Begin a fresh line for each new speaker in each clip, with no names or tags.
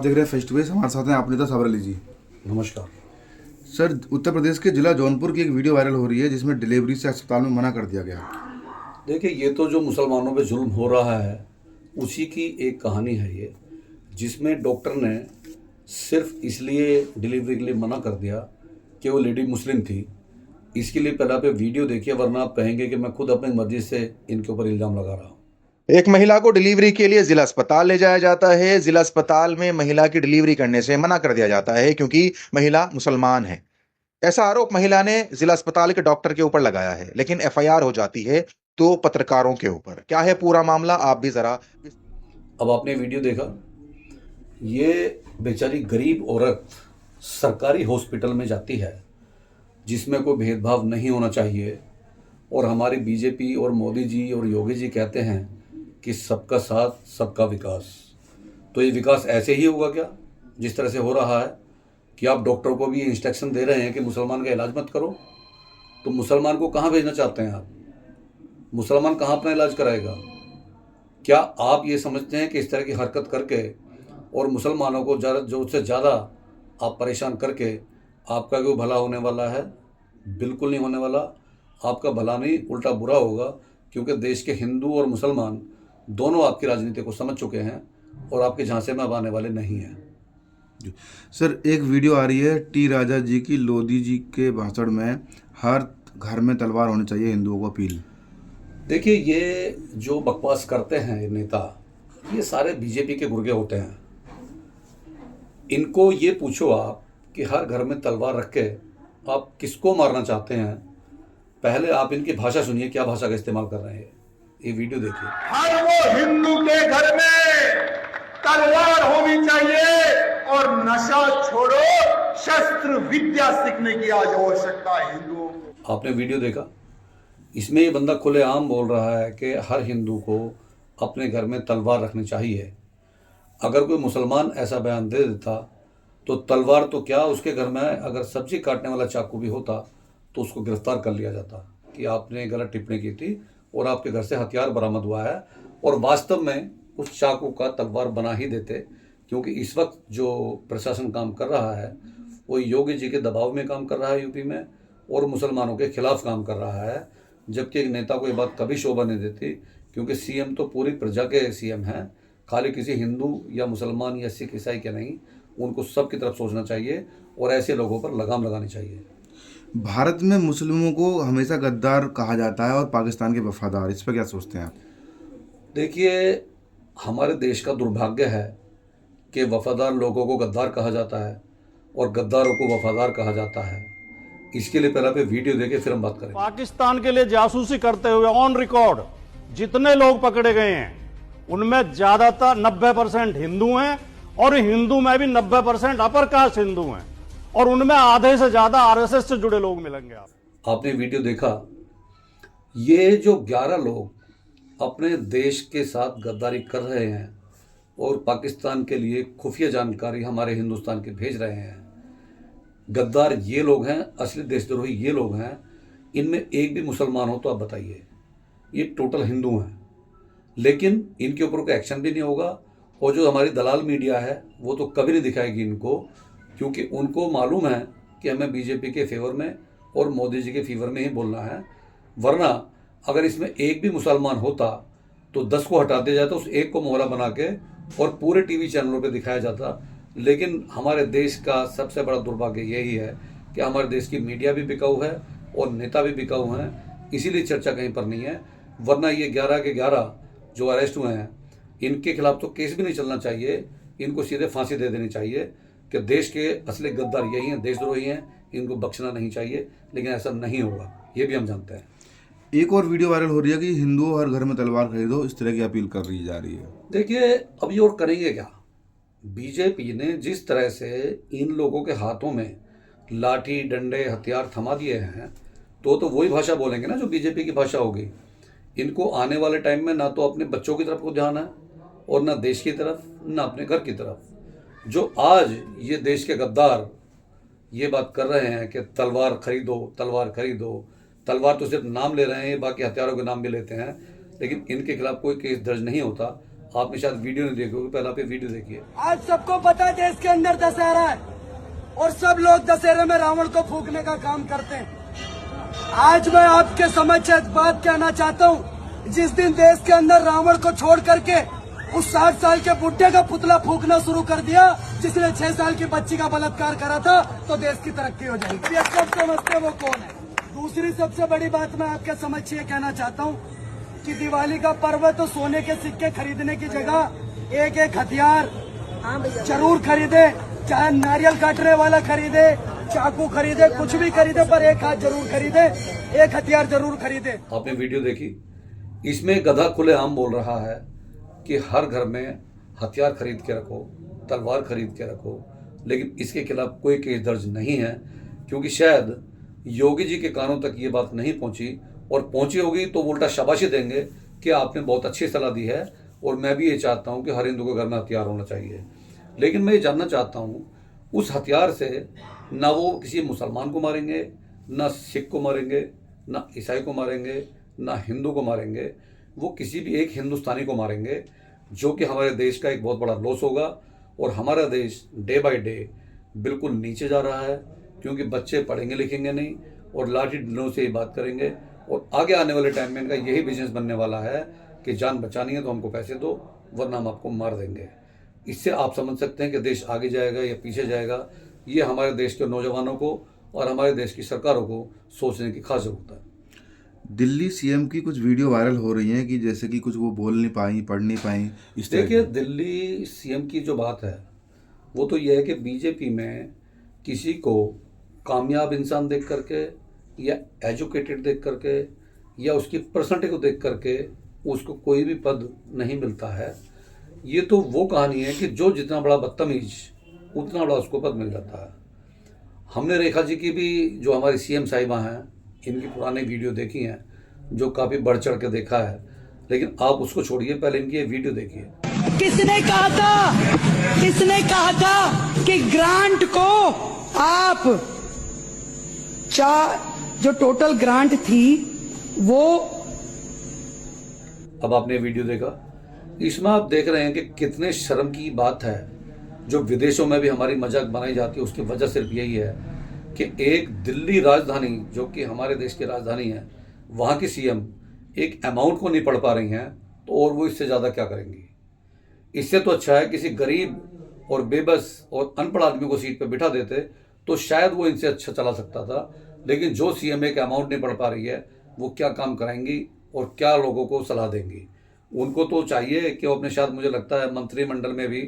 देख रहे हैं फेस टू फेस। हमारे साथ हैं आप नेता साबर अली जी।
नमस्कार
सर, उत्तर प्रदेश के जिला जौनपुर की एक वीडियो वायरल हो रही है जिसमें डिलीवरी से अस्पताल में मना कर दिया गया।
देखिए, ये तो जो मुसलमानों पे जुल्म हो रहा है उसी की एक कहानी है ये, जिसमें डॉक्टर ने सिर्फ इसलिए डिलीवरी के लिए मना कर दिया कि वो लेडी मुस्लिम थी। इसके लिए पहले आप वीडियो देखिए, वरना आप कहेंगे कि मैं खुद अपनी मर्जी से इनके ऊपर इल्ज़ाम लगा रहा हूँ।
एक महिला को डिलीवरी के लिए जिला अस्पताल ले जाया जाता है। जिला अस्पताल में महिला की डिलीवरी करने से मना कर दिया जाता है क्योंकि महिला मुसलमान है। ऐसा आरोप महिला ने जिला अस्पताल के डॉक्टर के ऊपर लगाया है, लेकिन एफआईआर हो जाती है तो पत्रकारों के ऊपर। क्या है पूरा मामला, आप भी जरा।
अब आपने वीडियो देखा, ये बेचारी गरीब औरत सरकारी हॉस्पिटल में जाती है जिसमें कोई भेदभाव नहीं होना चाहिए, और हमारी बीजेपी और मोदी जी और योगी जी कहते हैं कि सबका साथ सबका विकास। तो ये विकास ऐसे ही होगा क्या जिस तरह से हो रहा है कि आप डॉक्टर को भी इंस्ट्रक्शन दे रहे हैं कि मुसलमान का इलाज मत करो? तो मुसलमान को कहाँ भेजना चाहते हैं आप? मुसलमान कहाँ अपना इलाज कराएगा? क्या आप ये समझते हैं कि इस तरह की हरकत करके और मुसलमानों को ज़्यादा जो से ज़्यादा आप परेशान करके आपका कोई भला होने वाला है? बिल्कुल नहीं होने वाला। आपका भला नहीं, उल्टा बुरा होगा, क्योंकि देश के हिंदू और मुसलमान दोनों आपकी राजनीति को समझ चुके हैं और आपके झांसे में अब आने वाले नहीं हैं।
सर, एक वीडियो आ रही है टी राजा जी की लोधी जी के भाषण में हर घर में तलवार होनी चाहिए, हिंदुओं को अपील।
देखिए, ये जो बकवास करते हैं ये नेता, ये सारे बीजेपी के गुर्गे होते हैं। इनको ये पूछो आप कि हर घर में तलवार रख के आप किसको मारना चाहते हैं। पहले आप इनकी भाषा सुनिए, क्या भाषा का इस्तेमाल कर रहे हैं। ये वीडियो देखिए।
हर वो हिंदू के घर में तलवार होनी चाहिए और नशा छोड़ो, शस्त्र विद्या सीखने की आज आवश्यकता है हिंदुओं को।
आपने वीडियो देखा, इसमें ये बंदा खुलेआम बोल रहा है कि हर हिंदू को अपने घर में तलवार रखनी चाहिए। अगर कोई मुसलमान ऐसा बयान दे देता तो तलवार तो क्या, उसके घर में अगर सब्जी काटने वाला चाकू भी होता तो उसको गिरफ्तार कर लिया जाता कि आपने गलत टिप्पणी की थी और आपके घर से हथियार बरामद हुआ है, और वास्तव में उस चाकू का तलवार बना ही देते। क्योंकि इस वक्त जो प्रशासन काम कर रहा है वो योगी जी के दबाव में काम कर रहा है यूपी में, और मुसलमानों के खिलाफ काम कर रहा है। जबकि एक नेता को ये बात कभी शोभा नहीं देती, क्योंकि सीएम तो पूरी प्रजा के सीएम हैं, खाली किसी हिंदू या मुसलमान या सिख ईसाई के नहीं। उनको सब की तरफ सोचना चाहिए और ऐसे लोगों पर लगाम लगानी चाहिए।
भारत में मुस्लिमों को हमेशा गद्दार कहा जाता है और पाकिस्तान के वफादार, इस पर क्या सोचते हैं आप?
देखिए, हमारे देश का दुर्भाग्य है कि वफादार लोगों को गद्दार कहा जाता है और गद्दारों को वफादार कहा जाता है। इसके लिए पहले आप वीडियो देके फिर हम बात करेंगे।
पाकिस्तान के लिए जासूसी करते हुए ऑन रिकॉर्ड जितने लोग पकड़े गए हैं उनमें ज्यादातर 90% हिंदू हैं, और हिंदू में भी 90% अपर कास्ट हिंदू हैं, और उनमें आधे से ज्यादा आरएसएस से जुड़े लोग मिलेंगे।
आपने वीडियो देखा, ये जो 11 लोग अपने देश के साथ गद्दारी कर रहे हैं और पाकिस्तान के लिए खुफिया जानकारी हमारे हिंदुस्तान के भेज रहे हैं, गद्दार ये लोग हैं, असली देशद्रोही ये लोग हैं। इनमें एक भी मुसलमान हो तो आप बताइए। ये टोटल हिंदू हैं, लेकिन इनके ऊपर कोई एक्शन भी नहीं होगा। और जो हमारी दलाल मीडिया है वो तो कभी नहीं दिखाएगी इनको, क्योंकि उनको मालूम है कि हमें बीजेपी के फेवर में और मोदी जी के फेवर में ही बोलना है। वरना अगर इसमें एक भी मुसलमान होता तो 10 को हटा दिया जाता, उस एक को मोहरा बना के और पूरे टीवी चैनलों पे दिखाया जाता। लेकिन हमारे देश का सबसे बड़ा दुर्भाग्य यही है कि हमारे देश की मीडिया भी बिकाऊ है और नेता भी बिकाऊ हैं, इसीलिए चर्चा कहीं पर नहीं है। वरना ये 11 के 11 जो अरेस्ट हुए हैं, इनके खिलाफ तो केस भी नहीं चलना चाहिए, इनको सीधे फांसी दे देनी चाहिए कि देश के असली गद्दार यही हैं, देशद्रोही हैं, इनको बख्शना नहीं चाहिए। लेकिन ऐसा नहीं होगा, ये भी हम जानते हैं।
एक और वीडियो वायरल हो रही है कि हिंदुओं हर घर में तलवार खरीदो, इस तरह की अपील कर रही जा रही है।
देखिए, अब ये और करेंगे क्या? बीजेपी ने जिस तरह से इन लोगों के हाथों में लाठी डंडे हथियार थमा दिए हैं, तो वही भाषा बोलेंगे ना जो बीजेपी की भाषा होगी। इनको आने वाले टाइम में ना तो अपने बच्चों की तरफ को ध्यान है और ना देश की तरफ, ना अपने घर की तरफ। जो आज ये देश के गद्दार ये बात कर रहे हैं कि तलवार खरीदो, तलवार खरीदो, तलवार तो सिर्फ नाम ले रहे हैं, बाकी हथियारों के नाम भी लेते हैं, लेकिन इनके खिलाफ कोई केस दर्ज नहीं होता। आपने शायद वीडियो नहीं देखी होगी, पहले आप ये वीडियो देखिए।
आज सबको पता है देश के अंदर दशहरा है और सब लोग दशहरे में रावण को फूकने का काम करते हैं। आज मैं आपके समक्ष एक बात कहना चाहता हूँ, जिस दिन देश के अंदर रावण को छोड़ करके उस 60 साल के बुढ़े का पुतला फूकना शुरू कर दिया जिसने 6 साल की बच्ची का बलात्कार करा था, तो देश की तरक्की हो जाएगी। ये सब समझते वो कौन है। दूसरी सबसे बड़ी बात मैं आपके समक्ष ये कहना चाहता हूँ कि दिवाली का पर्व है तो सोने के सिक्के खरीदने की जगह एक एक हथियार जरूर खरीदे, चाहे नारियल काटने वाला खरीदे, चाकू खरीदे, कुछ भी खरीदे, पर एक हाथ जरूर खरीदे, एक हथियार जरूर खरीदे।
आपने वीडियो देखी, इसमें गधा खुलेआम बोल रहा है कि हर घर में हथियार खरीद के रखो, तलवार खरीद के रखो, लेकिन इसके खिलाफ कोई केस दर्ज नहीं है क्योंकि शायद योगी जी के कानों तक ये बात नहीं पहुंची, और पहुंची होगी तो उल्टा शाबाशी देंगे कि आपने बहुत अच्छी सलाह दी है और मैं भी ये चाहता हूं कि हर हिंदू के घर में हथियार होना चाहिए। लेकिन मैं ये जानना चाहता हूं उस हथियार से ना वो किसी मुसलमान को मारेंगे, ना सिख को मारेंगे, ना ईसाई को मारेंगे, ना हिंदू को मारेंगे, वो किसी भी एक हिंदुस्तानी को मारेंगे, जो कि हमारे देश का एक बहुत बड़ा लॉस होगा। और हमारा देश डे बाय डे बिल्कुल नीचे जा रहा है क्योंकि बच्चे पढ़ेंगे लिखेंगे नहीं और लाठी डंडों से ही बात करेंगे, और आगे आने वाले टाइम में इनका यही बिजनेस बनने वाला है कि जान बचानी है तो हमको पैसे दो वरना हम आपको मार देंगे। इससे आप समझ सकते हैं कि देश आगे जाएगा या पीछे जाएगा। ये हमारे देश के नौजवानों को और हमारे देश की सरकारों को सोचने की खास जरूरत है।
दिल्ली सीएम की कुछ वीडियो वायरल हो रही हैं कि जैसे कि कुछ वो बोल नहीं पाई, पढ़ नहीं पाई, इस तरह
देखिए, दिल्ली सीएम की जो बात है वो तो यह है कि बीजेपी में किसी को कामयाब इंसान देख करके या एजुकेटेड देख करके या उसकी पर्सनैलिटी को देख करके उसको कोई भी पद नहीं मिलता है। ये तो वो कहानी है कि जो जितना बड़ा बदतमीज उतना बड़ा उसको पद मिल जाता है। हमने रेखा जी की भी, जो हमारी सीएम साहिबा हैं, इनकी पुरानी वीडियो देखी हैं जो काफ़ी बढ़ चढ़ के देखा है, लेकिन आप उसको छोड़िए, पहले इनकी ये वीडियो देखिए।
किसने कहा था कि ग्रांट को आप जो टोटल ग्रांट थी वो,
अब आपने वीडियो देखा, इसमें आप देख रहे हैं कि कितने शर्म की बात है। जो विदेशों में भी हमारी मजाक बनाई जाती है उसकी वजह सिर्फ यही है कि एक दिल्ली राजधानी जो कि हमारे देश की राजधानी है, वहाँ की सीएम एक अमाउंट को नहीं पढ़ पा रही हैं, तो और वो इससे ज़्यादा क्या करेंगी। इससे तो अच्छा है किसी गरीब और बेबस और अनपढ़ आदमी को सीट पर बिठा देते तो शायद वो इनसे अच्छा चला सकता था। लेकिन जो सीएम एक अमाउंट नहीं पढ़ पा रही है वो क्या काम कराएंगी और क्या लोगों को सलाह देंगी। उनको तो चाहिए कि वो अपने, शायद मुझे लगता है मंत्रिमंडल में भी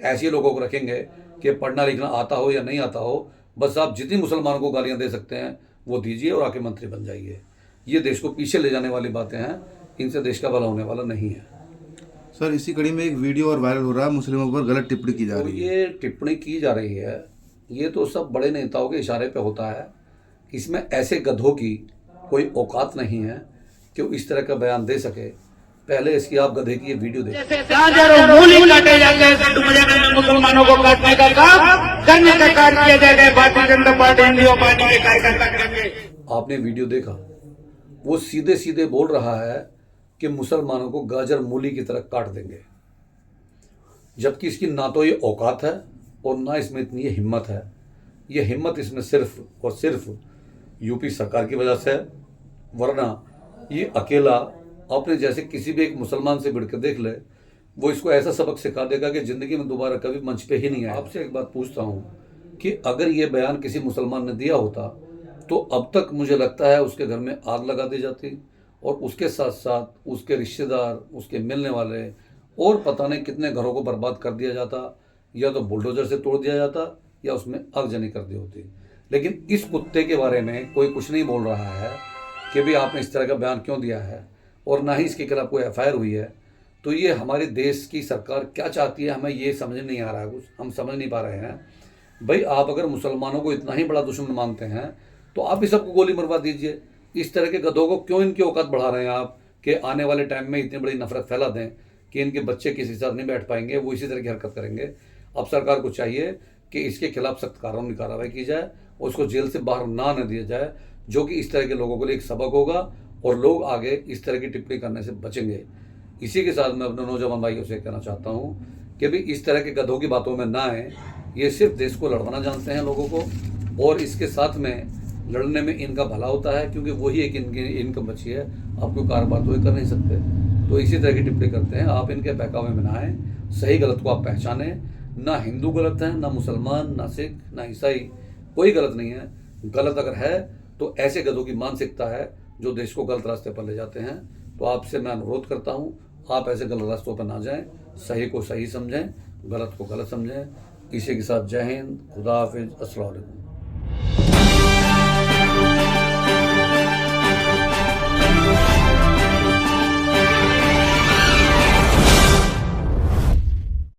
ऐसे लोगों को रखेंगे कि पढ़ना लिखना आता हो या नहीं आता हो, बस आप जितनी मुसलमानों को गालियां दे सकते हैं वो दीजिए और आके मंत्री बन जाइए। ये देश को पीछे ले जाने वाली बातें हैं, इनसे देश का भला होने वाला नहीं है।
सर, इसी कड़ी में एक वीडियो और वायरल हो रहा है, मुस्लिमों पर गलत टिप्पणी की जा रही है।
ये टिप्पणी की जा रही है, ये तो सब बड़े नेताओं के इशारे पे होता है। इसमें ऐसे गधों की कोई औकात नहीं है कि वो इस तरह का बयान दे सके। पहले इसकी आप गधे की ये वीडियो देखिए।
मूली काटे जाते हैं, मुसलमानों को काटने का काम करने का कार्य किया जाएगा। भारतीय जनता पार्टी हिंदुओं पार्टी के कार्यकर्ता करेंगे।
आपने वीडियो देखा, वो सीधे सीधे बोल रहा है कि मुसलमानों को गाजर मूली की तरह काट देंगे, जबकि इसकी ना तो ये औकात है और ना इसमें इतनी हिम्मत है। ये हिम्मत इसमें सिर्फ और सिर्फ यूपी सरकार की वजह से है, वरना ये अकेला अपने जैसे किसी भी एक मुसलमान से भिड़ के देख ले, वो इसको ऐसा सबक सिखा देगा कि ज़िंदगी में दोबारा कभी मंच पे ही नहीं आए। आपसे एक बात पूछता हूँ कि अगर ये बयान किसी मुसलमान ने दिया होता तो अब तक मुझे लगता है उसके घर में आग लगा दी जाती और उसके साथ साथ उसके रिश्तेदार, उसके मिलने वाले और पता नहीं कितने घरों को बर्बाद कर दिया जाता, या तो बुलडोजर से तोड़ दिया जाता या उसमें आगजनी कर दी होती। लेकिन इस कुत्ते के बारे में कोई कुछ नहीं बोल रहा है कि भी आपने इस तरह का बयान क्यों दिया है, और ना ही इसके खिलाफ कोई एफआईआर हुई है। तो ये हमारे देश की सरकार क्या चाहती है, हमें ये समझ नहीं आ रहा है, कुछ हम समझ नहीं पा रहे हैं। भाई, आप अगर मुसलमानों को इतना ही बड़ा दुश्मन मानते हैं तो आप भी सबको गोली मरवा दीजिए। इस तरह के गधों को क्यों इनकी औकात बढ़ा रहे हैं आप कि आने वाले टाइम में इतनी बड़ी नफरत फैला दें कि इनके बच्चे किसी के साथ नहीं बैठ पाएंगे, वो इसी तरह की हरकत करेंगे। अब सरकार को चाहिए कि इसके खिलाफ सख्त कानूनी कार्रवाई की जाए और उसको जेल से बाहर ना आने दिया जाए, जो कि इस तरह के लोगों के लिए एक सबक होगा और लोग आगे इस तरह की टिप्पणी करने से बचेंगे। इसी के साथ मैं अपने नौजवान भाइयों से कहना चाहता हूँ कि भी इस तरह के गधों की बातों में ना आए। ये सिर्फ देश को लड़वाना जानते हैं लोगों को, और इसके साथ में लड़ने में इनका भला होता है, क्योंकि वही एक इनकी इनकम बची है। आप कोई कारोबार तो ये कर नहीं सकते, तो इसी तरह की टिप्पणी करते हैं। आप इनके बहकावे में ना आए, सही गलत को आप पहचानें। ना हिंदू गलत है, ना मुसलमान, ना सिख, ना ईसाई, कोई गलत नहीं है। गलत अगर है तो ऐसे गधों की मानसिकता है जो देश को गलत रास्ते पर ले जाते हैं। तो आपसे मैं अनुरोध करता हूँ, आप ऐसे गलत रास्तों पर ना जाएं, सही को सही समझें, गलत को गलत समझें। इसी के साथ जय हिंद, खुदा हाफिज, अस्सलाम वालेकुम।